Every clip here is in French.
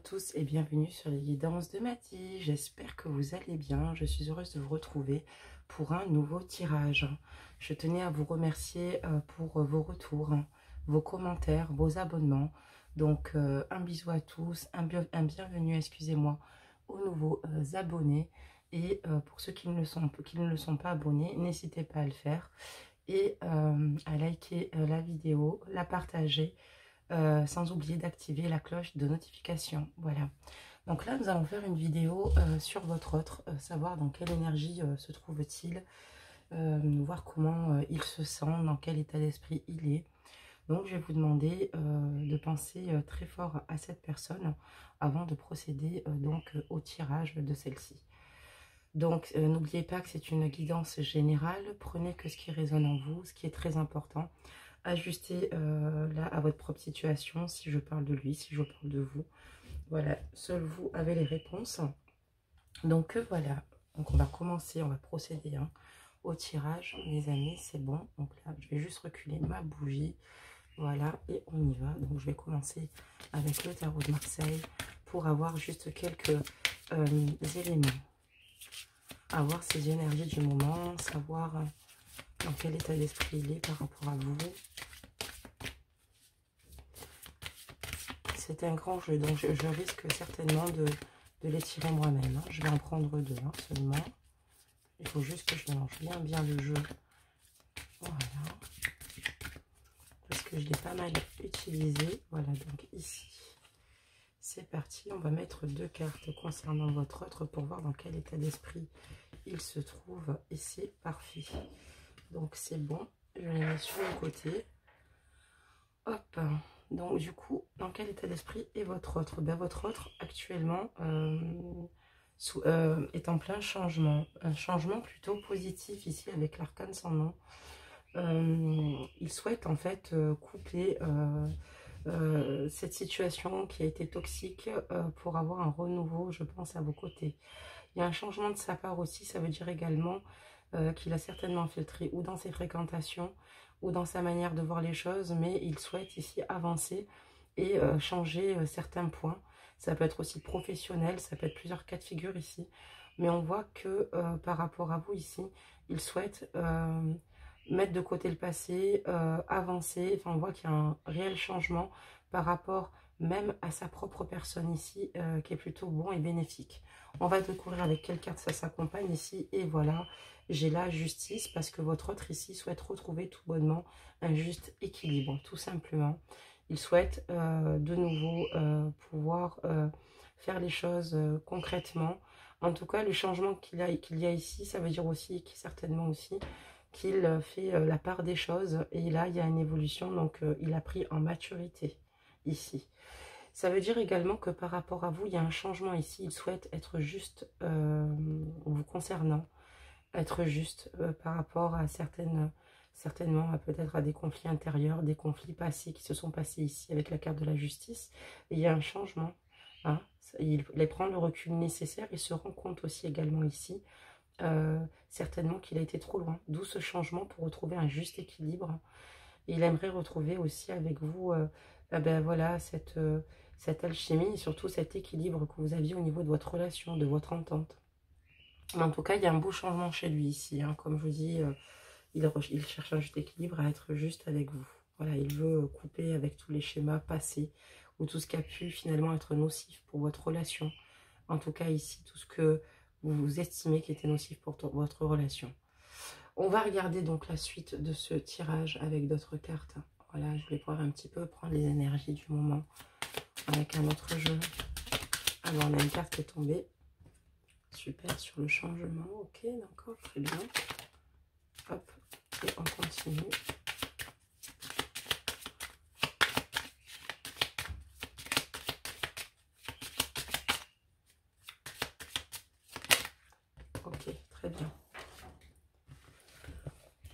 tous et bienvenue sur les guidances de Mathie. J'espère que vous allez bien. Je suis heureuse de vous retrouver pour un nouveau tirage. Je tenais à vous remercier pour vos retours, vos commentaires, vos abonnements. Donc un bisou à tous, un bienvenue, excusez-moi, aux nouveaux abonnés. Et pour ceux qui ne le sont pas abonnés, n'hésitez pas à le faire et à liker la vidéo, la partager. Sans oublier d'activer la cloche de notification. Voilà. Donc là, nous allons faire une vidéo sur votre autre, savoir dans quelle énergie se trouve-t-il, voir comment il se sent, dans quel état d'esprit il est. Donc, je vais vous demander de penser très fort à cette personne avant de procéder donc au tirage de celle-ci. Donc, n'oubliez pas que c'est une guidance générale. Prenez que ce qui résonne en vous, ce qui est très important. Ajustez là à votre propre situation, si je parle de lui, si je parle de vous. Voilà, seul vous avez les réponses. Donc voilà, donc on va commencer, on va procéder au tirage, les amis, c'est bon. Donc là, je vais juste reculer ma bougie. Voilà, et on y va. Donc je vais commencer avec le tarot de Marseille pour avoir juste quelques éléments. Avoir ces énergies du moment, savoir dans quel état d'esprit il est par rapport à vous. C'est un grand jeu, donc je risque certainement de les tirer moi-même. Je vais en prendre deux seulement. Il faut juste que je mélange bien le jeu. Voilà. Parce que je l'ai pas mal utilisé. Voilà, donc ici. C'est parti. On va mettre deux cartes concernant votre autre pour voir dans quel état d'esprit il se trouve. Et c'est parfait. Donc c'est bon. Je les mets sur le côté. Hop. Donc du coup, dans quel état d'esprit est votre autre? Ben, votre autre actuellement est en plein changement. Un changement plutôt positif ici avec l'arcane sans nom. Il souhaite en fait coupler cette situation qui a été toxique pour avoir un renouveau, je pense, à vos côtés. Il y a un changement de sa part aussi, ça veut dire également qu'il a certainement filtré ou dans ses fréquentations ou dans sa manière de voir les choses, mais il souhaite ici avancer et changer certains points. Ça peut être aussi professionnel, ça peut être plusieurs cas de figure ici, mais on voit que par rapport à vous ici, il souhaite mettre de côté le passé, avancer. Enfin, on voit qu'il y a un réel changement par rapport même à sa propre personne ici, qui est plutôt bon et bénéfique. On va découvrir avec quelle carte ça s'accompagne ici. Et voilà, j'ai la justice parce que votre autre ici souhaite retrouver tout bonnement un juste équilibre, tout simplement. Il souhaite de nouveau pouvoir faire les choses concrètement. En tout cas, le changement qu'il y a ici, ça veut dire aussi, certainement aussi, qu'il fait la part des choses. Et là, il y a une évolution, donc il a pris en maturité ici. Ça veut dire également que par rapport à vous, il y a un changement ici. Il souhaite être juste vous concernant, être juste par rapport à certainement peut-être à des conflits intérieurs, des conflits passés qui se sont passés ici avec la carte de la justice. Et il y a un changement. Hein. Il prend le recul nécessaire et se rend compte aussi également ici, certainement qu'il a été trop loin. D'où ce changement pour retrouver un juste équilibre. Et il aimerait retrouver aussi avec vous ben voilà, cette alchimie et surtout cet équilibre que vous aviez au niveau de votre relation, de votre entente. Mais en tout cas, il y a un beau changement chez lui ici. Hein. Comme je vous dis, il cherche un juste équilibre, à être juste avec vous. Voilà, il veut couper avec tous les schémas passés ou tout ce qui a pu finalement être nocif pour votre relation. En tout cas ici, tout ce que vous estimez qui était nocif pour votre relation. On va regarder donc la suite de ce tirage avec d'autres cartes. Voilà, je voulais pouvoir un petit peu prendre les énergies du moment avec un autre jeu. Alors, on a une carte qui est tombée. Super, sur le changement. Ok, d'accord, très bien. Hop, et on continue. Ok, très bien.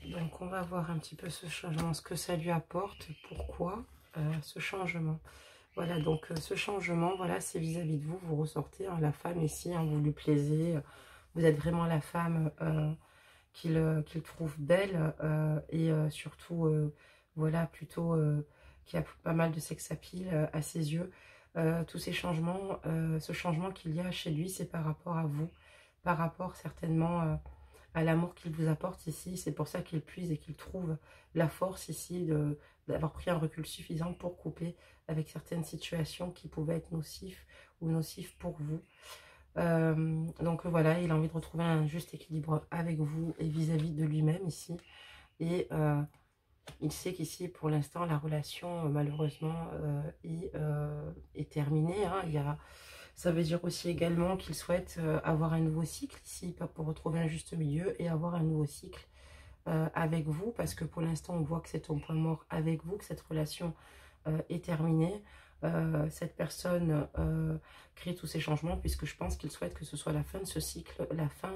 Donc, on va voir un petit peu ce changement, ce que ça lui apporte, pourquoi ce changement. Voilà, donc ce changement, voilà, c'est vis-à-vis de vous, vous ressortez, hein, la femme ici, hein, vous lui plaisez, vous êtes vraiment la femme qu'il trouve belle et surtout, voilà, plutôt qui a pas mal de sex appeal à ses yeux. tous ces changements, ce changement qu'il y a chez lui, c'est par rapport à vous, par rapport certainement à l'amour qu'il vous apporte ici. C'est pour ça qu'il puise et qu'il trouve la force ici d'avoir pris un recul suffisant pour couper avec certaines situations qui pouvaient être nocives ou nocives pour vous. Donc voilà, il a envie de retrouver un juste équilibre avec vous et vis-à-vis de lui-même ici. Et il sait qu'ici, pour l'instant, la relation, malheureusement, est terminée. Hein. Ça veut dire aussi également qu'il souhaite avoir un nouveau cycle ici, pas pour retrouver un juste milieu, et avoir un nouveau cycle avec vous, parce que pour l'instant, on voit que c'est au point mort avec vous, que cette relation est terminée. Cette personne crée tous ces changements, puisque je pense qu'il souhaite que ce soit la fin de ce cycle, la fin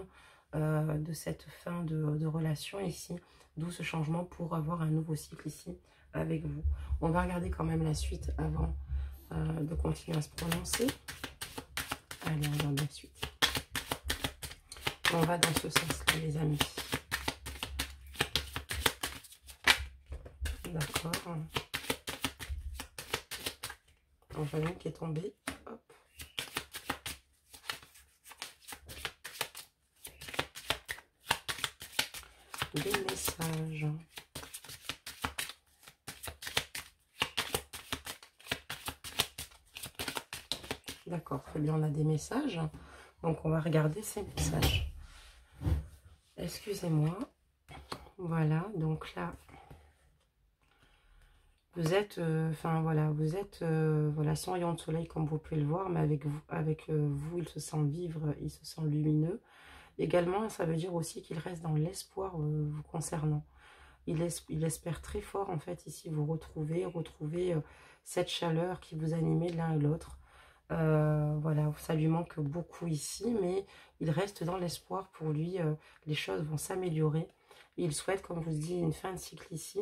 de cette fin de relation ici, d'où ce changement pour avoir un nouveau cycle ici avec vous. On va regarder quand même la suite avant de continuer à se prononcer. Allez, on regarde la suite. On va dans ce sens-là, les amis. D'accord. Donc, j'en ai une qui est tombée. Hop. Des messages. D'accord, très bien, on a des messages. Donc, on va regarder ces messages. Excusez-moi. Voilà, donc là, vous êtes, voilà, sans rayon de soleil, comme vous pouvez le voir, mais avec vous, il se sent vivre, il se sent lumineux. Également, ça veut dire aussi qu'il reste dans l'espoir vous concernant. Il espère très fort, en fait, ici, vous retrouver cette chaleur qui vous animait l'un et l'autre. Voilà, ça lui manque beaucoup ici, mais il reste dans l'espoir pour lui. Les choses vont s'améliorer. Il souhaite, comme je vous dis, une fin de cycle ici.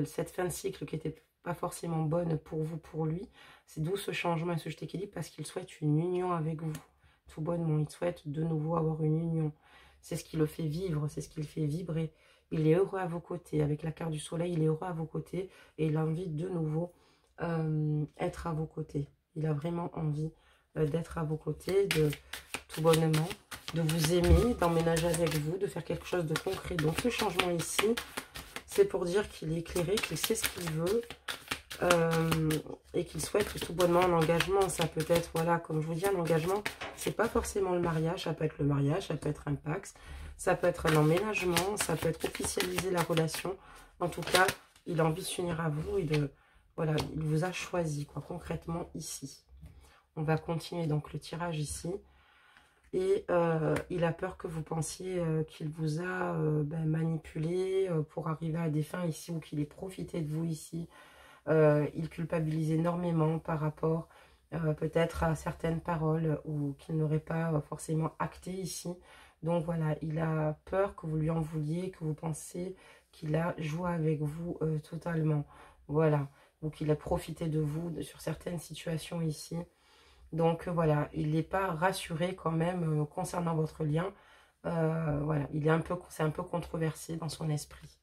Cette fin de cycle qui n'était pas forcément bonne pour vous, pour lui. C'est d'où ce changement et ce juste équilibre, parce qu'il souhaite une union avec vous. Tout bonnement, il souhaite de nouveau avoir une union. C'est ce qui le fait vivre, c'est ce qui le fait vibrer. Il est heureux à vos côtés. Avec la carte du soleil, il est heureux à vos côtés. Et il a envie de nouveau être à vos côtés. Il a vraiment envie d'être à vos côtés, tout bonnement, de vous aimer, d'emménager avec vous, de faire quelque chose de concret. Donc ce changement ici, c'est pour dire qu'il est éclairé, qu'il sait ce qu'il veut et qu'il souhaite tout bonnement un engagement. Ça peut être, voilà, comme je vous dis, un engagement, c'est pas forcément le mariage, ça peut être le mariage, ça peut être un pax, ça peut être un emménagement, ça peut être officialiser la relation. En tout cas, il a envie de s'unir à vous et voilà, il vous a choisi, quoi, concrètement ici. On va continuer donc le tirage ici. Et il a peur que vous pensiez qu'il vous a manipulé pour arriver à des fins ici, ou qu'il ait profité de vous ici. Il culpabilise énormément par rapport peut-être à certaines paroles ou qu'il n'aurait pas forcément acté ici. Donc voilà, il a peur que vous lui en vouliez, que vous pensez qu'il a joué avec vous totalement. Voilà, donc il a profité de vous sur certaines situations ici. Donc voilà, il n'est pas rassuré quand même concernant votre lien. Voilà, c'est un peu controversé dans son esprit.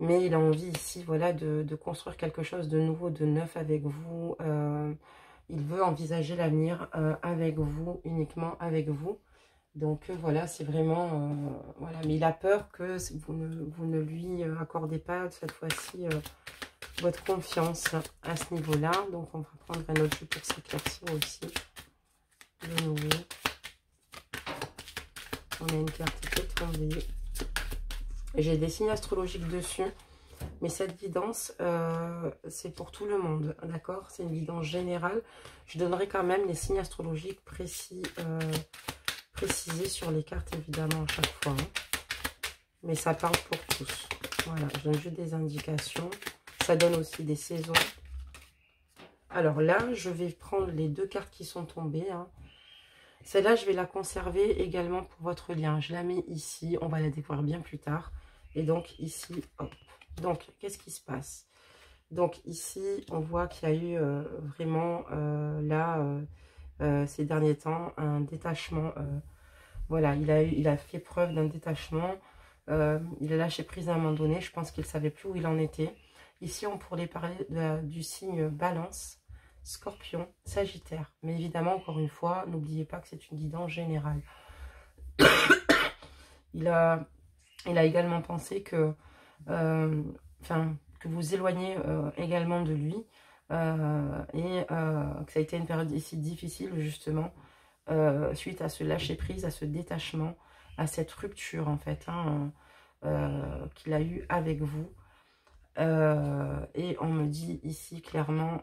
Mais il a envie ici, voilà, de construire quelque chose de nouveau, de neuf avec vous. Il veut envisager l'avenir avec vous, uniquement avec vous. Donc voilà, c'est vraiment... voilà, mais il a peur que vous ne lui accordez pas cette fois-ci votre confiance à ce niveau-là. Donc on va prendre un autre jeu pour s'éclaircir aussi. De nouveau. On a une carte qui est tombée. J'ai des signes astrologiques dessus. Mais cette guidance, c'est pour tout le monde, d'accord? C'est une guidance générale. Je donnerai quand même les signes astrologiques précisés sur les cartes, évidemment, à chaque fois. Hein. Mais ça parle pour tous. Voilà, je donne juste des indications. Ça donne aussi des saisons. Alors là, je vais prendre les deux cartes qui sont tombées. Hein. Celle-là, je vais la conserver également pour votre lien. Je la mets ici. On va la découvrir bien plus tard. Et donc ici, hop. Donc, qu'est-ce qui se passe? Donc ici, on voit qu'il y a eu vraiment ces derniers temps un détachement. Voilà, il a fait preuve d'un détachement. Il a lâché prise à un moment donné. Je pense qu'il ne savait plus où il en était. Ici, on pourrait parler du signe balance. Scorpion, Sagittaire. Mais évidemment, encore une fois, n'oubliez pas que c'est une guidance générale. Il a également pensé que, que vous éloignez également de lui que ça a été une période ici difficile justement suite à ce lâcher prise, à ce détachement, à cette rupture en fait qu'il a eu avec vous. Et on me dit ici clairement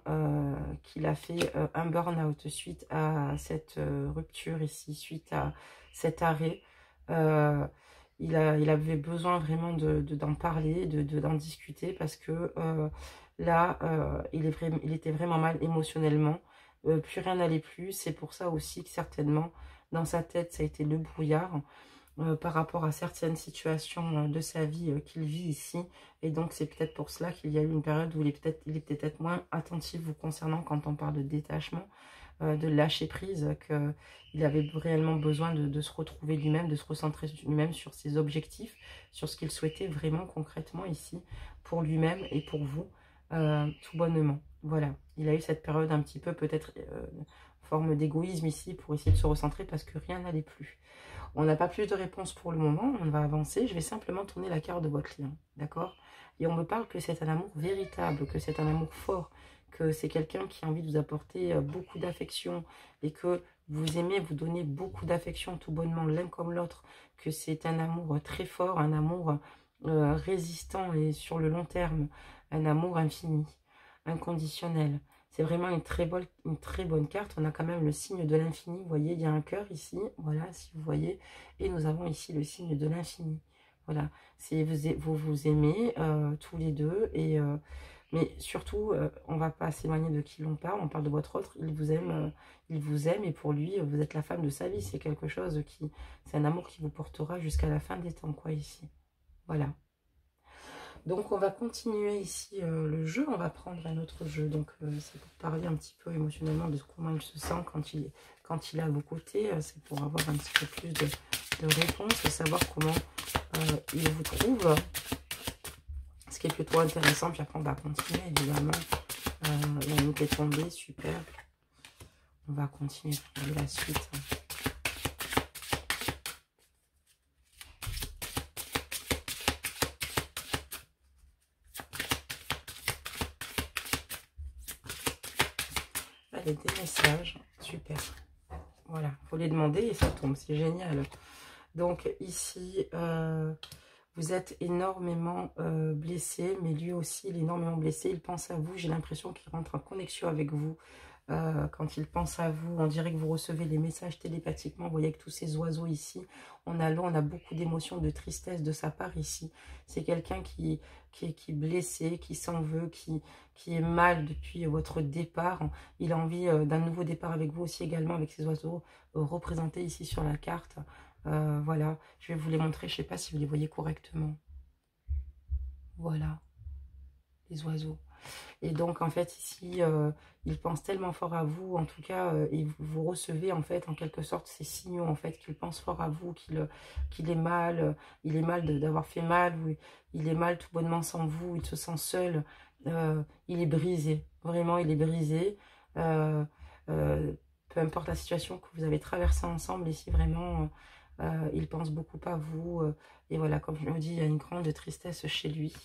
qu'il a fait un burn-out suite à cette rupture ici, suite à cet arrêt. Il avait besoin vraiment d'en parler, d'en discuter parce que là, il était vraiment mal émotionnellement. Plus rien n'allait plus. C'est pour ça aussi que certainement, dans sa tête, ça a été le brouillard. Par rapport à certaines situations de sa vie qu'il vit ici. Et donc, c'est peut-être pour cela qu'il y a eu une période où il est peut-être moins attentif vous concernant quand on parle de détachement, de lâcher prise, qu'il avait réellement besoin de se retrouver lui-même, de se recentrer lui-même sur ses objectifs, sur ce qu'il souhaitait vraiment concrètement ici, pour lui-même et pour vous, tout bonnement. Voilà, il a eu cette période un petit peu peut-être forme d'égoïsme ici pour essayer de se recentrer parce que rien n'allait plus. On n'a pas plus de réponses pour le moment, on va avancer. Je vais simplement tourner la carte de votre client, d'accord? Et on me parle que c'est un amour véritable, que c'est un amour fort, que c'est quelqu'un qui a envie de vous apporter beaucoup d'affection et que vous aimez vous donner beaucoup d'affection tout bonnement l'un comme l'autre, que c'est un amour très fort, un amour résistant et sur le long terme, un amour infini, inconditionnel. C'est vraiment une très bonne carte. On a quand même le signe de l'infini. Vous voyez, il y a un cœur ici. Voilà, si vous voyez. Et nous avons ici le signe de l'infini. Voilà. Vous vous aimez tous les deux. Mais surtout, on ne va pas s'éloigner de qui l'on parle. On parle de votre autre. Il vous aime. Et pour lui, vous êtes la femme de sa vie. C'est quelque chose qui... C'est un amour qui vous portera jusqu'à la fin des temps, quoi, ici. Voilà. Donc on va continuer ici le jeu, on va prendre un autre jeu, donc c'est pour parler un petit peu émotionnellement de comment il se sent quand il est à vos côtés, c'est pour avoir un petit peu plus de réponses et savoir comment il vous trouve, ce qui est plutôt intéressant, puis après on va continuer évidemment, il y a une qui est tombée, super, on va continuer pour la suite. Allez, des messages, super. Voilà, il faut les demander et ça tombe, c'est génial. Donc ici, vous êtes énormément blessé, mais lui aussi, il est énormément blessé. Il pense à vous, j'ai l'impression qu'il rentre en connexion avec vous. Quand il pense à vous, on dirait que vous recevez les messages télépathiquement. Vous voyez avec tous ces oiseaux ici, on a beaucoup d'émotions, de tristesse de sa part ici. C'est quelqu'un qui est blessé, qui s'en veut, qui est mal depuis votre départ. Il a envie d'un nouveau départ avec vous aussi également, avec ces oiseaux représentés ici sur la carte. Voilà, je vais vous les montrer, je ne sais pas si vous les voyez correctement. Voilà, les oiseaux. Et donc, en fait, ici, il pense tellement fort à vous, en tout cas, et vous recevez, en fait, en quelque sorte, ces signaux, en fait, qu'il pense fort à vous, qu'il est mal, il est mal d'avoir fait mal, ou il est mal tout bonnement sans vous, il se sent seul, il est brisé, vraiment, il est brisé, peu importe la situation que vous avez traversée ensemble, ici, vraiment, il pense beaucoup à vous, et voilà, comme je le dis, il y a une grande tristesse chez lui.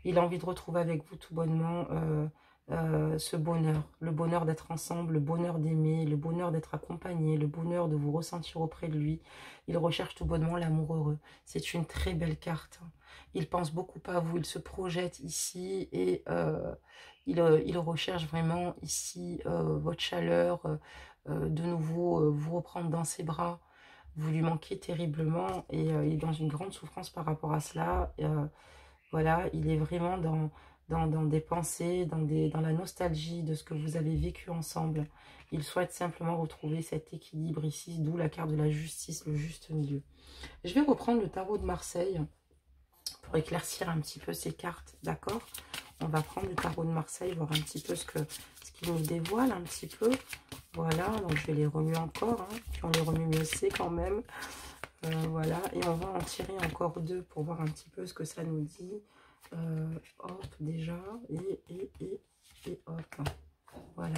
Il a envie de retrouver avec vous tout bonnement ce bonheur. Le bonheur d'être ensemble, le bonheur d'aimer, le bonheur d'être accompagné, le bonheur de vous ressentir auprès de lui. Il recherche tout bonnement l'amour heureux. C'est une très belle carte. Il pense beaucoup à vous, il se projette ici et il recherche vraiment ici votre chaleur, de nouveau vous reprendre dans ses bras. Vous lui manquez terriblement et il est dans une grande souffrance par rapport à cela. Voilà, il est vraiment dans des pensées, dans la nostalgie de ce que vous avez vécu ensemble. Il souhaite simplement retrouver cet équilibre ici, d'où la carte de la justice, le juste milieu. Je vais reprendre le tarot de Marseille pour éclaircir un petit peu ces cartes, d'accord? On va prendre le tarot de Marseille, voir un petit peu ce qu'il nous dévoile un petit peu. Voilà, donc je vais les remuer encore, hein. Puis on les remue mieux c'est quand même. Voilà, et on va en tirer encore deux pour voir un petit peu ce que ça nous dit. Hop, déjà, et hop. Voilà.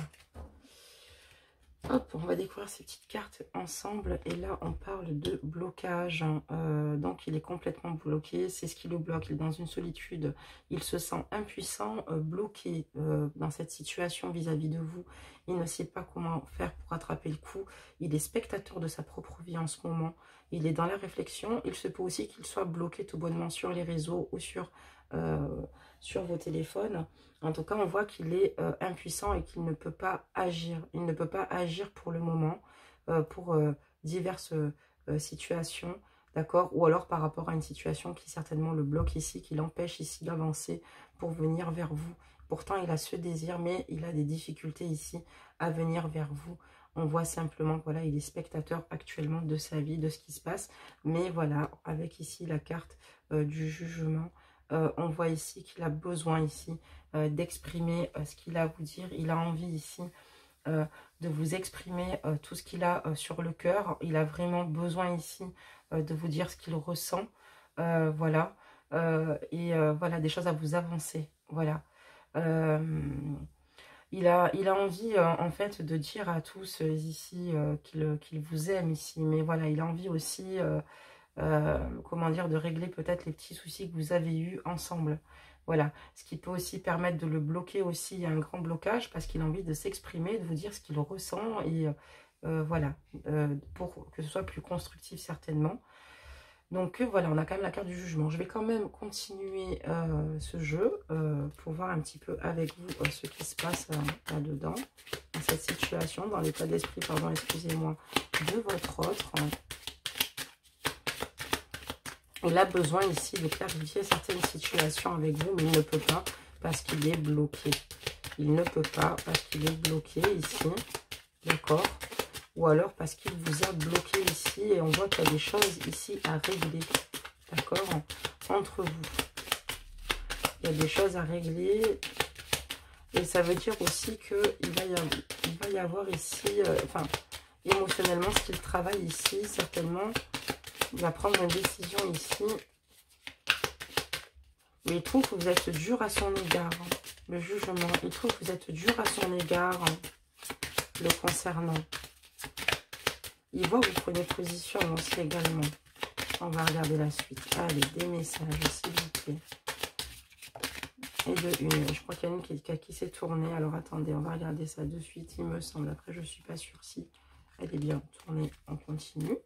Hop, on va découvrir ces petites cartes ensemble. Et là, on parle de blocage. Donc, il est complètement bloqué. C'est ce qui le bloque. Il est dans une solitude. Il se sent impuissant, bloqué dans cette situation vis-à-vis de vous. Il ne sait pas comment faire pour attraper le coup. Il est spectateur de sa propre vie en ce moment. Il est dans la réflexion. Il se peut aussi qu'il soit bloqué tout bonnement sur les réseaux ou sur vos téléphones. En tout cas, on voit qu'il est impuissant et qu'il ne peut pas agir. Il ne peut pas agir pour le moment, pour diverses situations, d'accord? Ou alors par rapport à une situation qui certainement le bloque ici, qui l'empêche ici d'avancer pour venir vers vous. Pourtant, il a ce désir, mais il a des difficultés ici à venir vers vous. On voit simplement que voilà, il est spectateur actuellement de sa vie, de ce qui se passe. Mais voilà, avec ici la carte du jugement, on voit ici qu'il a besoin ici d'exprimer ce qu'il a à vous dire. Il a envie ici de vous exprimer tout ce qu'il a sur le cœur. Il a vraiment besoin ici de vous dire ce qu'il ressent. Voilà. Voilà, des choses à vous avancer. Voilà. Il a envie en fait de dire à tous ici qu'il vous aime ici. Mais voilà, il a envie aussi... comment dire, de régler peut-être les petits soucis que vous avez eus ensemble. Voilà, ce qui peut aussi permettre de le bloquer aussi, il y a un grand blocage parce qu'il a envie de s'exprimer, de vous dire ce qu'il ressent et voilà, pour que ce soit plus constructif certainement. Donc voilà, on a quand même la carte du jugement. Je vais quand même continuer ce jeu pour voir un petit peu avec vous ce qui se passe là-dedans, dans cette situation, dans l'état d'esprit, pardon, excusez-moi, de votre autre. Il a besoin ici de clarifier certaines situations avec vous, mais il ne peut pas parce qu'il est bloqué. Il ne peut pas parce qu'il est bloqué ici, d'accord? Ou alors parce qu'il vous a bloqué ici et on voit qu'il y a des choses ici à régler, d'accord? Entre vous. Il y a des choses à régler et ça veut dire aussi qu'il va y avoir ici, enfin, émotionnellement, ce qu'il travaille ici, certainement... Il va prendre une décision ici. Mais il trouve que vous êtes dur à son égard. Le jugement. Il trouve que vous êtes dur à son égard. Le concernant. Il voit que vous prenez position aussi également. On va regarder la suite. Allez, des messages, s'il vous plaît. Et de une. Je crois qu'il y en a une qui s'est tournée. Alors attendez, on va regarder ça de suite. Il me semble. Après, je ne suis pas sûre si elle est bien tournée. On continue.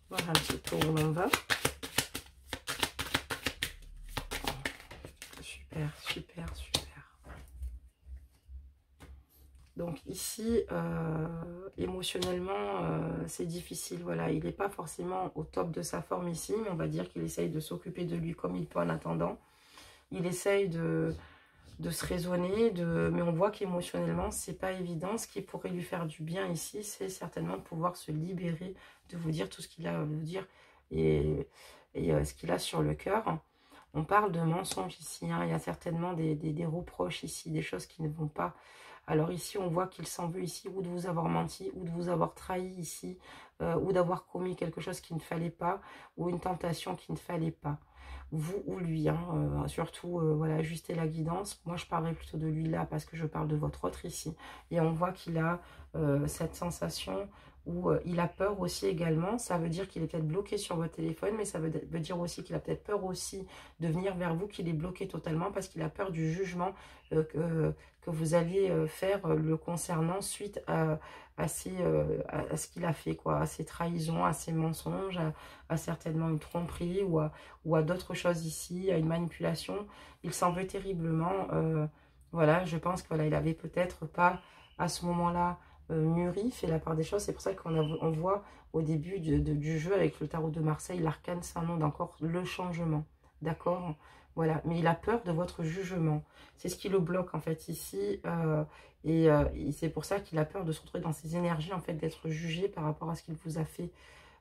Voir un petit peu où l'on va. Super, super, super. Donc ici, émotionnellement, c'est difficile. Voilà, il n'est pas forcément au top de sa forme ici, mais on va dire qu'il essaye de s'occuper de lui comme il peut en attendant. Il essaye de se raisonner, mais on voit qu'émotionnellement, c'est pas évident. Ce qui pourrait lui faire du bien ici, c'est certainement de pouvoir se libérer, de vous dire tout ce qu'il a à vous dire et ce qu'il a sur le cœur. On parle de mensonges ici, hein. Il y a certainement des reproches ici, des choses qui ne vont pas. Alors ici, on voit qu'il s'en veut ici, ou de vous avoir menti, ou de vous avoir trahi ici, ou d'avoir commis quelque chose qu'il ne fallait pas, ou une tentation qu'il ne fallait pas. Vous ou lui, hein, surtout, voilà, ajuster la guidance. Moi, je parlerai plutôt de lui là, parce que je parle de votre autre ici. Et on voit qu'il a cette sensation où il a peur aussi également. Ça veut dire qu'il est peut-être bloqué sur votre téléphone, mais ça veut dire aussi qu'il a peut-être peur aussi de venir vers vous, qu'il est bloqué totalement parce qu'il a peur du jugement que vous allez faire le concernant suite à ce qu'il a fait, quoi, à ses trahisons, à ses mensonges, à certainement une tromperie ou à d'autres choses ici, à une manipulation. Il s'en veut terriblement. Voilà, je pense qu'il n'avait peut-être pas à ce moment-là mûri, fait la part des choses. C'est pour ça qu'on voit au début du jeu avec le tarot de Marseille, l'arcane sans nom d'encore le changement. D'accord? Voilà. Mais il a peur de votre jugement. C'est ce qui le bloque en fait ici. Et c'est pour ça qu'il a peur de se retrouver dans ses énergies, en fait, d'être jugé par rapport à ce qu'il vous a fait.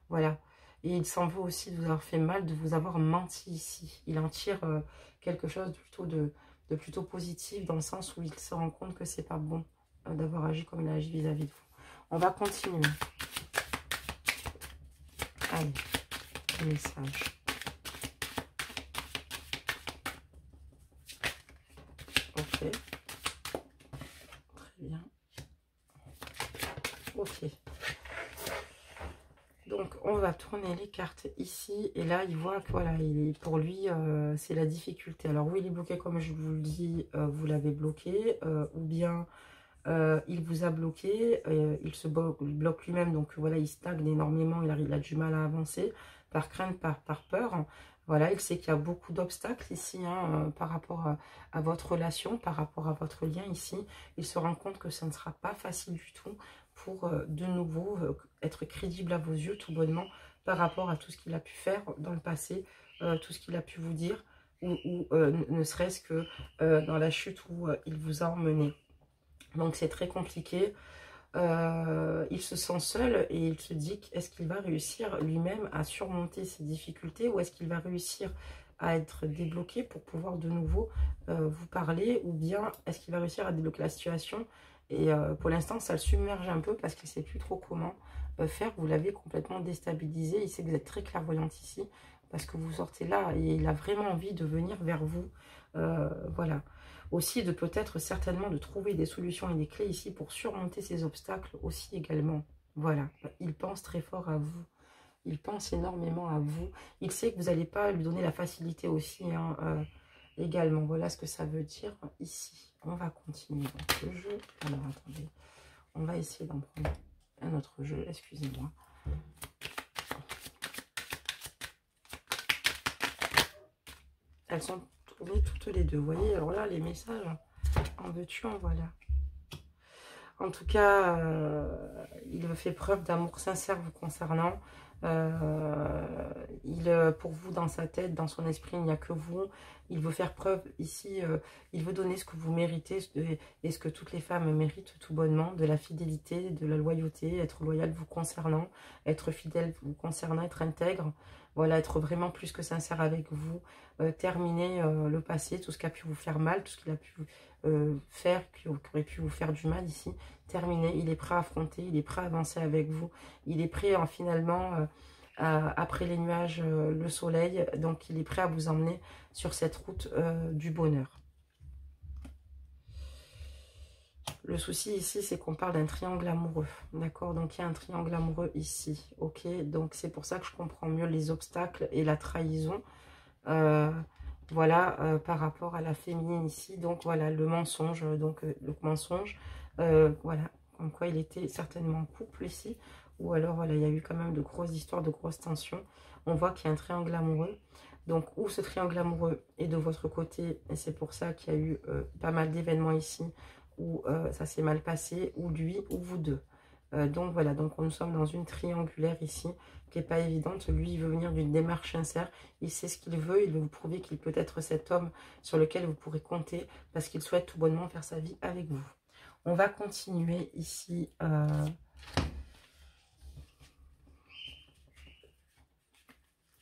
Voilà. Et il s'en veut aussi de vous avoir fait mal, de vous avoir menti ici. Il en tire quelque chose plutôt positif dans le sens où il se rend compte que c'est pas bon d'avoir agi comme il a agi vis-à-vis de vous. On va continuer. Allez, message. Parfait. Très bien. Ok. Donc, on va tourner les cartes ici. Et là, il voit que voilà, pour lui, c'est la difficulté. Alors, oui, il est bloqué, comme je vous le dis, vous l'avez bloqué. Ou bien, il vous a bloqué. Il se bloque lui-même. Donc, voilà, il stagne énormément. Il a du mal à avancer. Par crainte, par peur. Voilà, il sait qu'il y a beaucoup d'obstacles ici hein, par rapport à votre relation, par rapport à votre lien ici. Il se rend compte que ça ne sera pas facile du tout pour de nouveau être crédible à vos yeux tout bonnement par rapport à tout ce qu'il a pu faire dans le passé, tout ce qu'il a pu vous dire ou ne serait-ce que dans la chute où il vous a emmené. Donc c'est très compliqué. Il se sent seul et il se dit est-ce qu'il va réussir lui-même à surmonter ses difficultés ou est-ce qu'il va réussir à être débloqué pour pouvoir de nouveau vous parler ou bien est-ce qu'il va réussir à débloquer la situation et pour l'instant ça le submerge un peu parce qu'il ne sait plus trop comment faire. Vous l'avez complètement déstabilisé. Il sait que vous êtes très clairvoyante ici parce que vous sortez là et il a vraiment envie de venir vers vous. Voilà. Aussi de peut-être certainement de trouver des solutions et des clés ici pour surmonter ces obstacles aussi également. Voilà, il pense très fort à vous. Il pense énormément à vous. Il sait que vous n'allez pas lui donner la facilité aussi hein, également. Voilà ce que ça veut dire ici. On va continuer dans ce jeu. Alors attendez, on va essayer d'en prendre un autre jeu, excusez-moi. Elles sont tournées toutes les deux, vous voyez. Alors là, les messages, en veux-tu, en voilà. En tout cas, il fait preuve d'amour sincère vous concernant. Pour vous, dans sa tête, dans son esprit, il n'y a que vous. Il veut faire preuve ici, il veut donner ce que vous méritez et ce que toutes les femmes méritent tout bonnement, de la fidélité, de la loyauté, être loyal vous concernant, être fidèle vous concernant, être intègre. Voilà, être vraiment plus que sincère avec vous, terminer le passé, tout ce qui a pu vous faire mal, tout ce qu'il a pu faire, qui aurait pu vous faire du mal ici, terminé. Il est prêt à affronter, il est prêt à avancer avec vous, il est prêt finalement, après les nuages, le soleil, donc il est prêt à vous emmener sur cette route du bonheur. Le souci ici, c'est qu'on parle d'un triangle amoureux, d'accord? Donc, il y a un triangle amoureux ici, ok? Donc, c'est pour ça que je comprends mieux les obstacles et la trahison, voilà, par rapport à la féminine ici. Donc, voilà, le mensonge, voilà, comme quoi il était certainement en couple ici. Ou alors, voilà, il y a eu quand même de grosses histoires, de grosses tensions. On voit qu'il y a un triangle amoureux. Donc, où ce triangle amoureux est de votre côté, et c'est pour ça qu'il y a eu pas mal d'événements ici, où ça s'est mal passé, ou lui, ou vous deux. Donc voilà, donc nous sommes dans une triangulaire ici, qui n'est pas évidente. Lui, il veut venir d'une démarche sincère, il sait ce qu'il veut, il veut vous prouver qu'il peut être cet homme sur lequel vous pourrez compter, parce qu'il souhaite tout bonnement faire sa vie avec vous. On va continuer ici...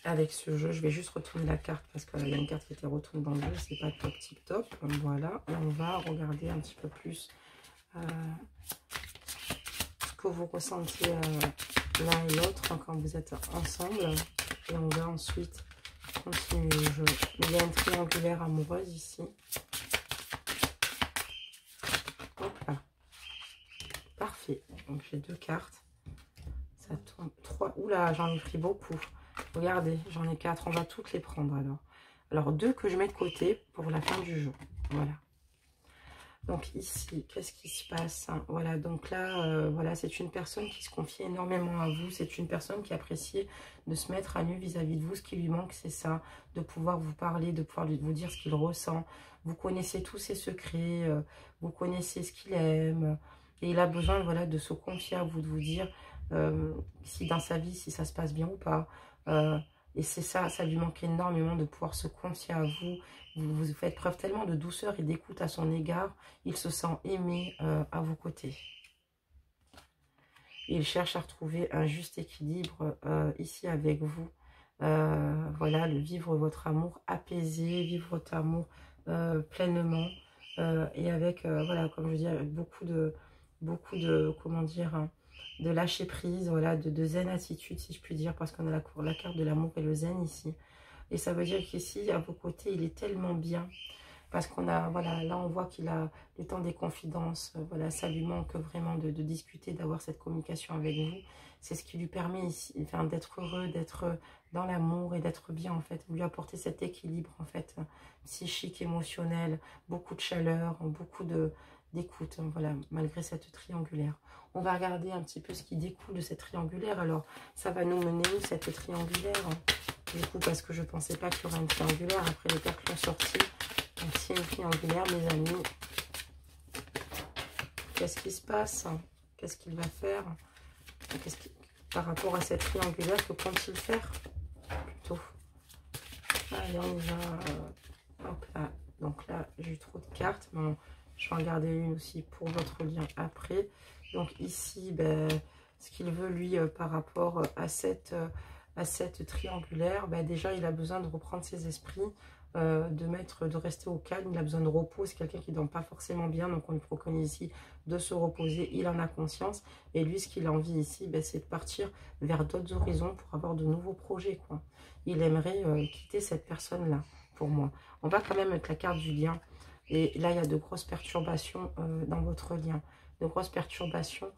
avec ce jeu, je vais juste retourner la carte parce qu'il y a une carte qui était retournée dans le jeu, c'est pas top tip top. Voilà, et on va regarder un petit peu plus ce que vous ressentez l'un et l'autre quand vous êtes ensemble. Et on va ensuite continuer le jeu. Il y a une triangulaire amoureuse ici. Hop là. Parfait. Donc j'ai deux cartes. Ça tombe. 3. Oula, j'en ai pris beaucoup. Regardez, j'en ai 4, on va toutes les prendre alors. Alors 2 que je mets de côté pour la fin du jeu. Voilà. Donc ici, qu'est-ce qui se passe? Voilà, donc là, voilà, c'est une personne qui se confie énormément à vous. C'est une personne qui apprécie de se mettre à nu vis-à-vis de vous. Ce qui lui manque, c'est ça, de pouvoir vous parler, de pouvoir vous dire ce qu'il ressent. Vous connaissez tous ses secrets, vous connaissez ce qu'il aime. Et il a besoin, voilà, de se confier à vous, de vous dire si dans sa vie, si ça se passe bien ou pas. Et c'est ça, ça lui manque énormément de pouvoir se confier à vous. Vous faites preuve tellement de douceur et d'écoute à son égard. Il se sent aimé à vos côtés. Il cherche à retrouver un juste équilibre ici avec vous. Voilà, vivre votre amour apaisé, vivre votre amour pleinement. Et avec, voilà, comme je dis, avec beaucoup de comment dire... de lâcher prise, voilà, de zen attitude, si je puis dire, parce qu'on a la carte de l'amour et le zen ici. Et ça veut dire qu'ici, à vos côtés, il est tellement bien. parce qu'on a, voilà, là on voit qu'il a le temps des confidences, voilà, ça lui manque vraiment de discuter, d'avoir cette communication avec vous. C'est ce qui lui permet ici, enfin, d'être heureux, d'être dans l'amour et d'être bien en fait. Vous lui apportez cet équilibre en fait, psychique, émotionnel, beaucoup de chaleur, beaucoup d'écoute, voilà, malgré cette triangulaire. On va regarder un petit peu ce qui découle de cette triangulaire. Alors, ça va nous mener où cette triangulaire? Du coup, parce que je ne pensais pas qu'il y aurait une triangulaire. Après, les cartes l'ont sorti. Donc, s'il y a une triangulaire, mes amis, qu'est-ce qui se passe? Qu'est-ce qu'il va faire? Par rapport à cette triangulaire, que compte-t-il faire? Plutôt. Allez, on y va. Hop là. Donc là, j'ai eu trop de cartes. Bon, je vais en garder une aussi pour votre lien après. Donc ici, ben, ce qu'il veut, lui, par rapport à cette triangulaire, ben, déjà, il a besoin de reprendre ses esprits, de rester au calme. Il a besoin de repos. C'est quelqu'un qui ne dort pas forcément bien. Donc, on lui préconise ici de se reposer. Il en a conscience. Et lui, ce qu'il a envie ici, ben, c'est de partir vers d'autres horizons pour avoir de nouveaux projets, quoi. Il aimerait quitter cette personne-là, pour moi. On va quand même mettre la carte du lien. Et là, il y a de grosses perturbations dans votre lien. De grosses perturbations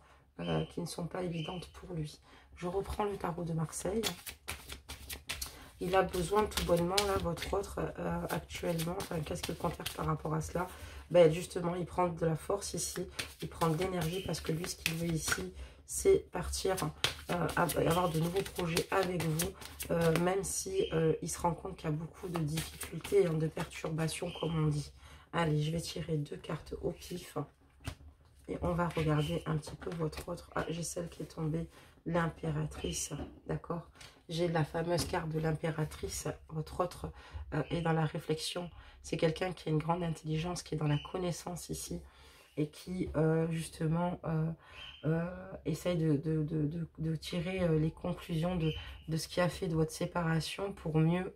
qui ne sont pas évidentes pour lui. Je reprends le tarot de Marseille. Il a besoin tout bonnement, là, votre autre, actuellement. Enfin, qu'est-ce qu'il compte faire par rapport à cela? Ben, justement, il prend de la force ici. Il prend de l'énergie parce que lui, ce qu'il veut ici, c'est partir, avoir de nouveaux projets avec vous, même si il se rend compte qu'il y a beaucoup de difficultés et de perturbations, comme on dit. Allez, je vais tirer 2 cartes au pif. Et on va regarder un petit peu votre autre. Ah, j'ai celle qui est tombée, l'impératrice. D'accord? J'ai la fameuse carte de l'impératrice. Votre autre est dans la réflexion. C'est quelqu'un qui a une grande intelligence, qui est dans la connaissance ici. Et qui, justement, essaye de tirer les conclusions de ce qui a fait de votre séparation pour mieux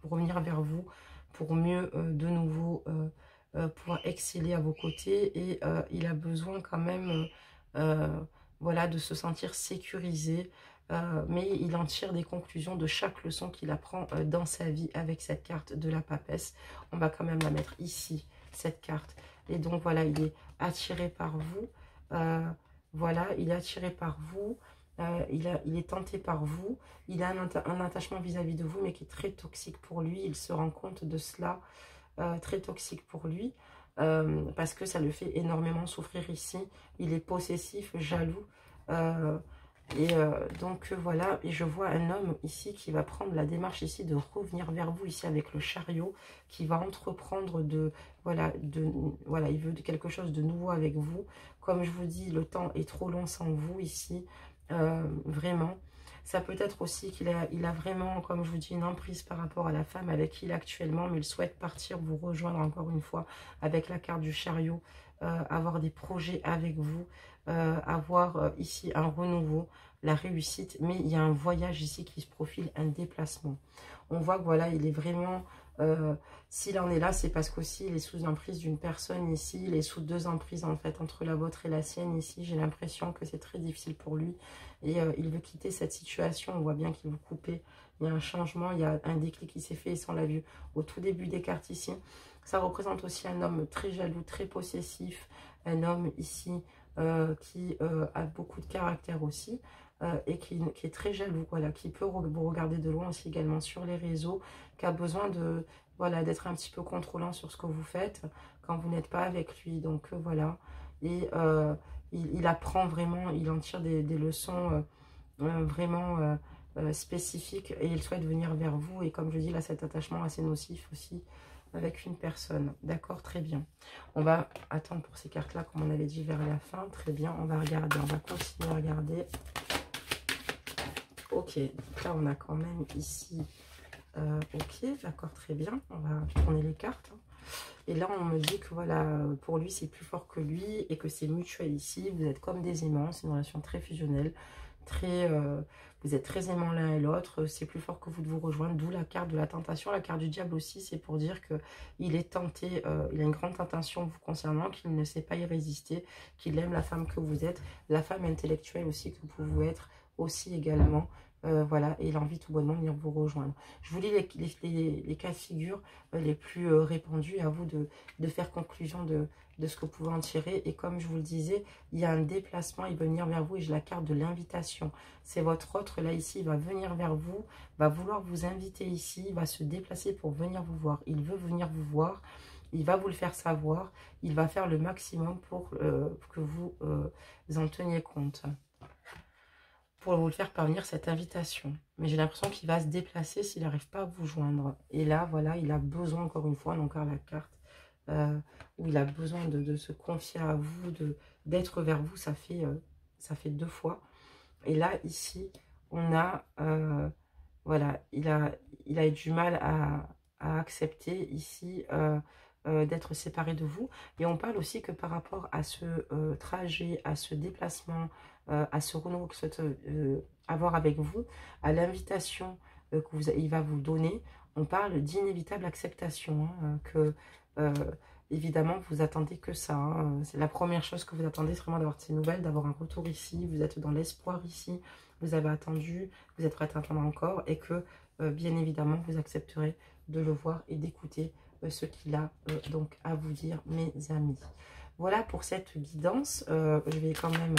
revenir vers vous, pour mieux, de nouveau, pouvoir exceller à vos côtés. Et il a besoin quand même, voilà, de se sentir sécurisé. Mais il en tire des conclusions de chaque leçon qu'il apprend dans sa vie avec cette carte de la papesse. On va quand même la mettre ici, cette carte. Et donc, voilà, il est attiré par vous. Voilà, il est attiré par vous. Il est tenté par vous. Il a un attachement vis-à-vis de vous, mais qui est très toxique pour lui. Il se rend compte de cela, très toxique pour lui. Parce que ça le fait énormément souffrir ici. Il est possessif, jaloux. Donc voilà, et je vois un homme ici qui va prendre la démarche ici de revenir vers vous ici avec le chariot, qui va entreprendre voilà, il veut quelque chose de nouveau avec vous. Comme je vous dis, le temps est trop long sans vous ici, vraiment. Ça peut être aussi qu'il a vraiment, comme je vous dis, une emprise par rapport à la femme avec qui il est actuellement, mais il souhaite partir, vous rejoindre encore une fois avec la carte du chariot, avoir des projets avec vous, avoir ici un renouveau, la réussite, mais il y a un voyage ici qui se profile, un déplacement. On voit que voilà, il est vraiment, s'il en est là, c'est parce qu'aussi il est sous emprise d'une personne ici, il est sous 2 emprises en fait, entre la vôtre et la sienne ici. J'ai l'impression que c'est très difficile pour lui et il veut quitter cette situation. On voit bien qu'il veut couper, il y a un changement, il y a un déclic qui s'est fait, et on l'a vu au tout début des cartes ici. Ça représente aussi un homme très jaloux, très possessif, un homme ici qui a beaucoup de caractère aussi, et qui est très jaloux, voilà, qui peut vous regarder de loin aussi également sur les réseaux, qui a besoin de, voilà, d'être un petit peu contrôlant sur ce que vous faites quand vous n'êtes pas avec lui. Donc voilà, et il apprend vraiment, il en tire des leçons vraiment spécifiques, et il souhaite venir vers vous. Et comme je dis là, cet attachement assez nocif aussi avec une personne. D'accord, très bien. On va attendre pour ces cartes-là, comme on avait dit, vers la fin. Très bien, on va regarder, on va continuer à regarder. Ok, donc là, on a quand même ici... ok, d'accord, très bien. On va tourner les cartes. Et là, on me dit que voilà, pour lui, c'est plus fort que lui et que c'est mutuel ici. Vous êtes comme des aimants, c'est une relation très fusionnelle. Vous êtes très aimants l'un et l'autre, c'est plus fort que vous de vous rejoindre, d'où la carte de la tentation. La carte du diable aussi, c'est pour dire qu'il est tenté, il a une grande tentation vous concernant, qu'il ne sait pas y résister, qu'il aime la femme que vous êtes, la femme intellectuelle aussi que vous pouvez être aussi également. voilà, et il a envie tout bonnement de venir vous rejoindre. Je vous lis les cas de figure les plus répandus, à vous de faire conclusion de ce que vous pouvez en tirer. Et comme je vous le disais, il y a un déplacement, il va venir vers vous, et j'ai la carte de l'invitation. C'est votre autre, là, ici, il va venir vers vous, va vouloir vous inviter ici, il va se déplacer pour venir vous voir. Il veut venir vous voir, il va vous le faire savoir, il va faire le maximum pour que vous en teniez compte, pour vous le faire parvenir cette invitation. Mais j'ai l'impression qu'il va se déplacer s'il n'arrive pas à vous joindre. Et là, voilà, il a besoin, encore une fois, encore la carte, où il a besoin de se confier à vous, d'être vers vous, ça fait 2 fois. Et là, ici, on a, voilà, il a eu du mal à accepter ici d'être séparé de vous. Et on parle aussi que par rapport à ce trajet, à ce déplacement, à ce renouveau qu'il souhaite avoir avec vous, à l'invitation il va vous donner, on parle d'inévitable acceptation, hein, que évidemment vous attendez que ça, hein. C'est la première chose que vous attendez, c'est vraiment d'avoir de ces nouvelles, d'avoir un retour ici, vous êtes dans l'espoir ici, vous avez attendu, vous êtes prêt à attendre encore, et que bien évidemment vous accepterez de le voir et d'écouter ce qu'il a donc à vous dire, mes amis. Voilà pour cette guidance. Je vais quand même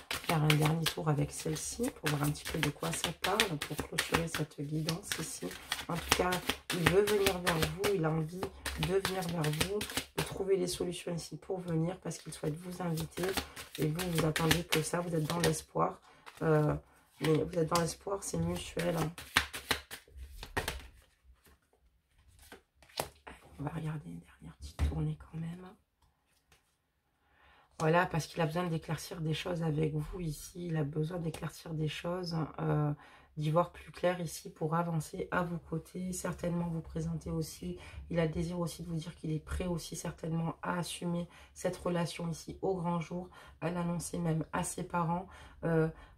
faire un dernier tour avec celle-ci pour voir un petit peu de quoi ça parle, pour clôturer cette guidance ici. En tout cas, il veut venir vers vous, il a envie de venir vers vous, de trouver les solutions ici pour venir, parce qu'il souhaite vous inviter, et vous, vous attendez que ça, vous êtes dans l'espoir, mais vous êtes dans l'espoir, c'est mutuel, hein. On va regarder une dernière petite tournée quand même. Voilà, parce qu'il a besoin d'éclaircir des choses avec vous ici. Il a besoin d'éclaircir des choses, d'y voir plus clair ici pour avancer à vos côtés. Certainement vous présenter aussi. Il a le désir aussi de vous dire qu'il est prêt aussi certainement à assumer cette relation ici au grand jour, à l'annoncer même à ses parents.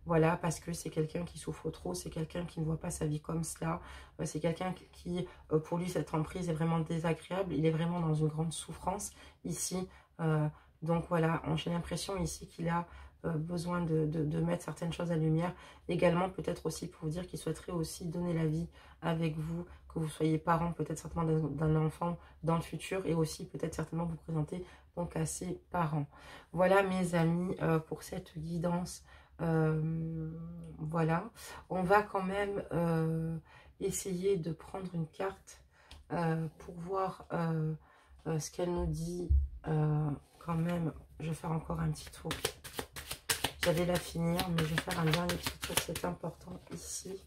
Voilà, parce que c'est quelqu'un qui souffre trop, c'est quelqu'un qui ne voit pas sa vie comme cela. C'est quelqu'un qui, pour lui, cette emprise est vraiment désagréable. Il est vraiment dans une grande souffrance ici. Donc voilà, j'ai l'impression ici qu'il a besoin de mettre certaines choses à lumière. Également, peut-être aussi pour vous dire qu'il souhaiterait aussi donner la vie avec vous, que vous soyez parent peut-être certainement d'un enfant dans le futur, et aussi peut-être certainement vous présenter donc à ses parents. Voilà mes amis pour cette guidance. Voilà, on va quand même essayer de prendre une carte pour voir ce qu'elle nous dit. Quand même, je vais faire encore un petit tour. J'allais la finir, mais je vais faire un dernier petit tour. C'est important ici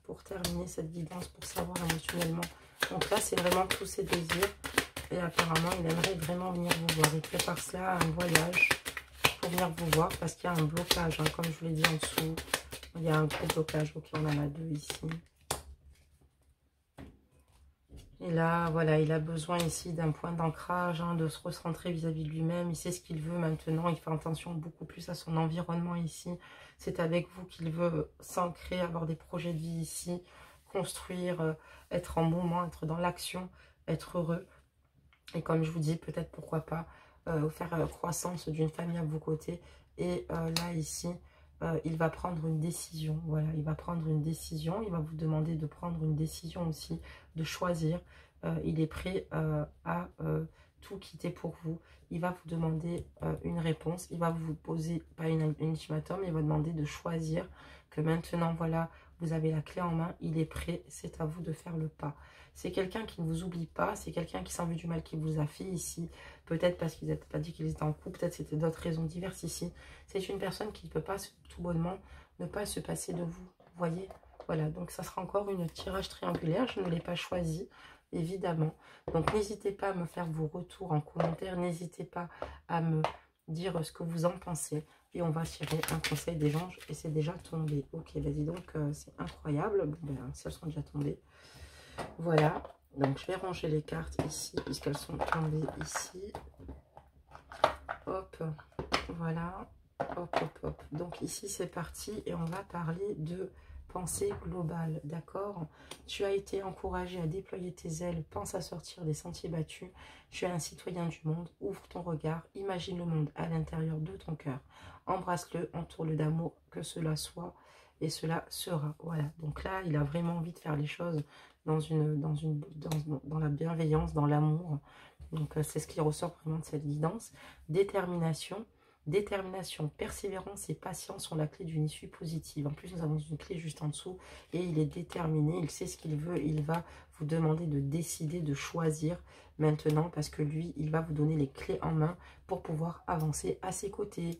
pour terminer cette guidance, pour savoir émotionnellement. Donc là, c'est vraiment tous ses désirs. Et apparemment, il aimerait vraiment venir vous voir. Il prépare cela à un voyage pour venir vous voir, parce qu'il y a un blocage, hein, comme je vous l'ai dit en dessous. Il y a un gros blocage. Ok, on en a 2 ici. Et là, voilà, il a besoin ici d'un point d'ancrage, hein, de se recentrer vis-à-vis de lui-même. Il sait ce qu'il veut maintenant. Il fait attention beaucoup plus à son environnement ici. C'est avec vous qu'il veut s'ancrer, avoir des projets de vie ici, construire, être en mouvement, être dans l'action, être heureux. Et comme je vous dis, peut-être pourquoi pas faire croissance d'une famille à vos côtés. Et là, ici, il va prendre une décision. Voilà, il va prendre une décision. Il va vous demander de prendre une décision aussi, de choisir. Il est prêt à tout quitter pour vous. Il va vous demander une réponse. Il va vous poser, pas un ultimatum, il va demander de choisir, que maintenant, voilà, vous avez la clé en main. Il est prêt, c'est à vous de faire le pas. C'est quelqu'un qui ne vous oublie pas. C'est quelqu'un qui s'en veut du mal qu'il vous a fait ici. Peut-être parce qu'il n'a pas dit qu'il était en couple. Peut-être c'était d'autres raisons diverses ici. C'est une personne qui ne peut pas tout bonnement ne pas se passer de vous. Vous voyez? Voilà, donc ça sera encore une tirage triangulaire. Je ne l'ai pas choisi, évidemment. Donc n'hésitez pas à me faire vos retours en commentaire. N'hésitez pas à me dire ce que vous en pensez. Et on va tirer un conseil des anges. Et c'est déjà tombé. Ok, vas-y, donc c'est incroyable. Bon, ben, si elles sont déjà tombées. Voilà, donc je vais ranger les cartes ici, puisqu'elles sont tombées ici. Hop, voilà, hop, hop, hop. Donc ici, c'est parti, et on va parler de pensée globale, d'accord? Tu as été encouragé à déployer tes ailes, pense à sortir des sentiers battus. Tu es un citoyen du monde, ouvre ton regard, imagine le monde à l'intérieur de ton cœur. Embrasse-le, entoure-le d'amour, que cela soit et cela sera. Voilà, donc là, il a vraiment envie de faire les choses dans la bienveillance, dans l'amour. Donc, c'est ce qui ressort vraiment de cette guidance. Détermination. Détermination, persévérance et patience sont la clé d'une issue positive. En plus, nous avons une clé juste en dessous et il est déterminé, il sait ce qu'il veut. Il va vous demander de décider, de choisir maintenant parce que lui, il va vous donner les clés en main pour pouvoir avancer à ses côtés.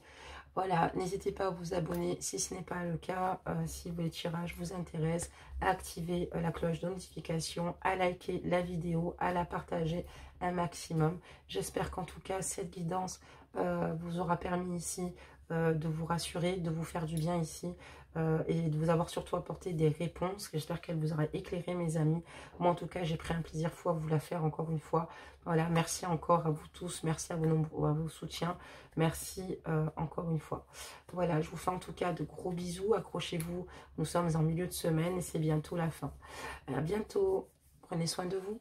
Voilà, n'hésitez pas à vous abonner si ce n'est pas le cas, si les tirages vous intéressent, à activer la cloche de notification, à liker la vidéo, à la partager un maximum. J'espère qu'en tout cas, cette guidance vous aura permis ici de vous rassurer, de vous faire du bien ici et de vous avoir surtout apporté des réponses. J'espère qu'elle vous aura éclairé, mes amis. Moi, en tout cas, j'ai pris un plaisir fou à vous la faire encore une fois. Voilà, merci encore à vous tous, merci à vos soutiens, merci encore une fois. Voilà, je vous fais en tout cas de gros bisous, accrochez-vous, nous sommes en milieu de semaine et c'est bientôt la fin. À bientôt, prenez soin de vous.